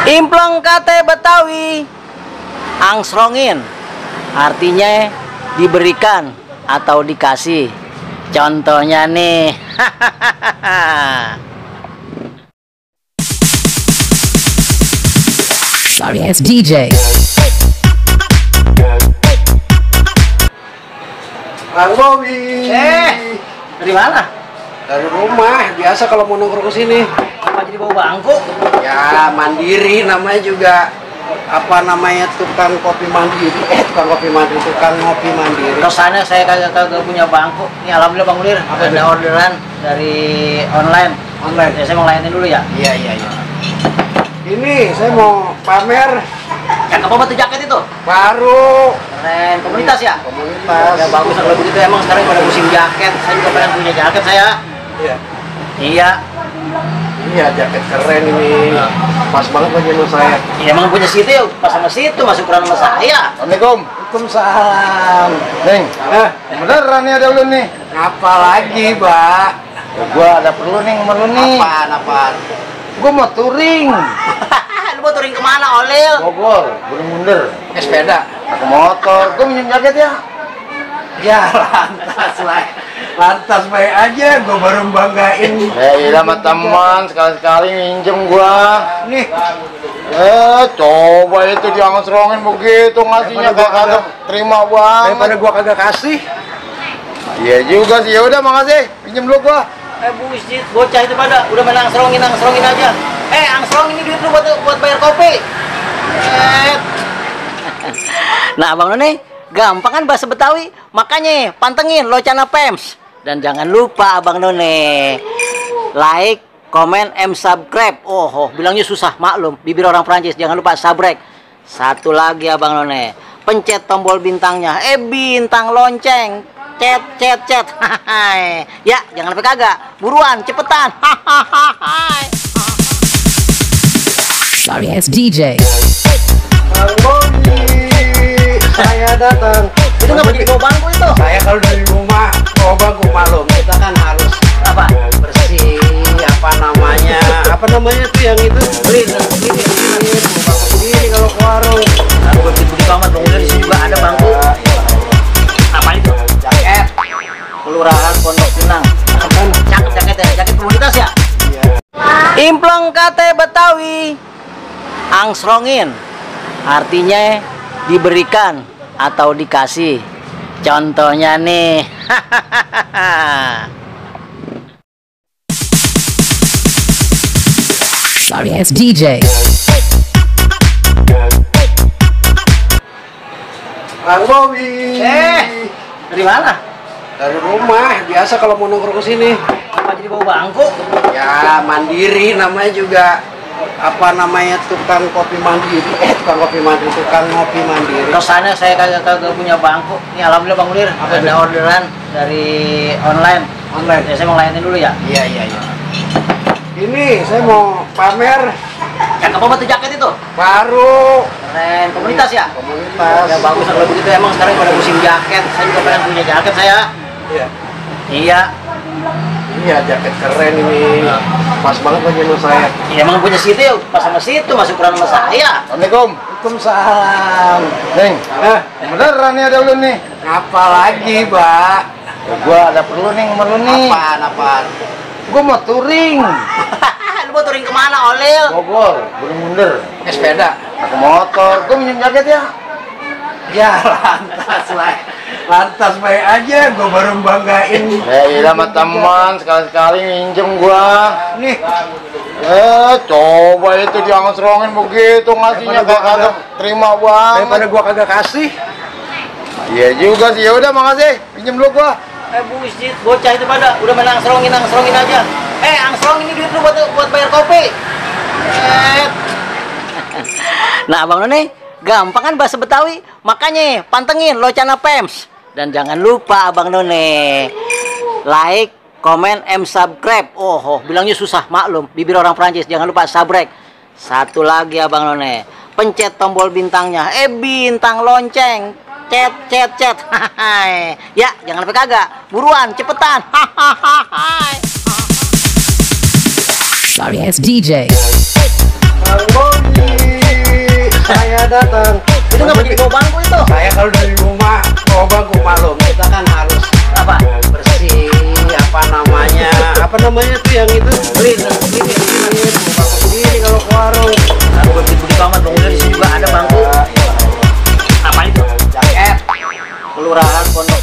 Implong kate Betawi angsrongin artinya diberikan atau dikasih. Contohnya nih. Sorry, it's DJ. Bang Bobi. Dari mana? Dari rumah. Biasa kalau mau nongkrong ke sini. Apa jadi bawa bangku? Ya mandiri namanya juga. Apa namanya, tukang kopi mandiri. Tukang kopi mandiri, tukang ngopi mandiri. Kesannya saya kagak punya bangku. Ini alhamdulillah Bang Ulir, ada orderan dari online. Online. Ya, saya mau ngelayanin dulu ya. Iya. Ini saya mau pamer. Yang apa batu jaket itu? Baru. Keren, komunitas ya? Komunitas. Ya bagus kalau begitu, emang sekarang pada musim jaket. Saya juga pengen punya jaket saya. Iya. Iya, jaket keren ini. Pas banget bagi sama saya. ya emang punya situ ya, pas sama situ, masuk ukuran sama saya. Assalamualaikum. Waalaikumsalam. Neng, beneran nih ada ulun nih. Apa lagi, Mbak? Ya, gua ada perlu nih sama lu nih. Apaan? Gua mau touring. Lu mau touring kemana, Olil? Bogor, Gunung Bunder. Pakai sepeda. Pakai motor. Gua minjem jaket ya. Ya lantas lah. Lantas baik aja, gue baru banggain. Ya iya sama teman, sekali-sekali minjem gua. Nih, Coba itu diangsrongin begitu ngasihnya kagak terima banget. daripada gua kagak kasih. Iya juga sih. Ya udah makasih. Pinjem dulu gua. Buset, bocah itu pada udah main angsrongin aja. Angsrongin ini duit lu buat bayar kopi. Nah, Abang None, gampang kan bahasa Betawi, makanya pantengin Locana Pems. Dan jangan lupa Abang None, like, komen, subscribe. Bilangnya susah, maklum, bibir orang Prancis. Jangan lupa subscribe. Satu lagi Abang None, pencet tombol bintangnya. Bintang lonceng. Cet. Ya, jangan sampai kagak. Buruan, cepetan. Sorry, it's DJ. Bang Bobi, saya datang. Itu nggak jadi bawa bangku itu. Saya kalau dari rumah bawa bangku, maklum kita kan harus Apa? bersih. Apa namanya tuh yang itu? Clean. Bangku sendiri kalau ke warung. Aku begitu banget, Bang Ulir, di sini juga ada bangku. Apa itu? Jaket. Kelurahan Pondok Pinang. Cakep jaketnya, jaket komunitas ya? Iya. Implong kate Betawi angsrongin artinya diberikan atau dikasih. Contohnya nih. Sorry, it's DJ. Bang Bobi. Dari mana? Dari rumah. Biasa kalau mau nongkrong ke sini. Apa jadi bawa bangku? Ya mandiri namanya juga. Apa namanya, tukang kopi mandiri. Tukang kopi mandiri, tukang ngopi mandiri. Kesannya saya kagak punya bangku. Ini alhamdulillah Bang Ulir, ada orderan dari online. Ya, saya mau ngelayanin dulu ya. Iya. Ini saya mau pamer. Yang apa batu jaket itu? Baru. Keren, komunitas ya? Komunitas. Ya bagus kalau begitu, emang sekarang pada musim jaket. Saya juga pengen punya jaket saya. Iya, jaket keren ini. Pas banget bagi sama saya. Ya emang punya situ ya, pas sama situ, masuk ukuran sama saya. Assalamualaikum. Waalaikumsalam. Neng, beneran nih ada ulun nih. Apa lagi, Mbak? Ya, gua ada perlu nih sama lu nih. Apaan? Gua mau touring. Lu mau touring kemana, Olil? Bogor, Gunung Bunder. Pakai sepeda. Pakai motor. Gua minjem jaket ya. Ya lantas lah. Lantas baik aja, gue baru banggain. Ya iya sama teman, sekali-sekali minjem gua. Nih, Coba itu diangsrongin begitu ngasihnya kagak terima banget. daripada gua kagak kasih. Iya juga sih. Ya udah makasih. Pinjem dulu gua. Buset, bocah itu pada udah main angsrongin aja. Angsrongin ini duit lu buat bayar kopi. Nah, Abang None, gampang kan bahasa Betawi, makanya pantengin Locana Pems. Dan jangan lupa Abang None, like, komen, subscribe. Bilangnya susah, maklum, bibir orang Prancis. Jangan lupa subscribe. Satu lagi Abang None, pencet tombol bintangnya. Bintang lonceng. Cet. Ya, jangan sampai kagak. Buruan, cepetan. Sorry, it's DJ. Bang Bobi. datang. Itu nggak jadi bawa bangku itu. Saya kalau dari rumah bawa bangku maklum, kita kan harus Apa? bersih, apa namanya tuh yang itu clean namanya itu bangku sendiri kalau ke warung. Aku begitu banget dong, di sini juga ada bangku. Apa itu? Jaket. Kelurahan Pondok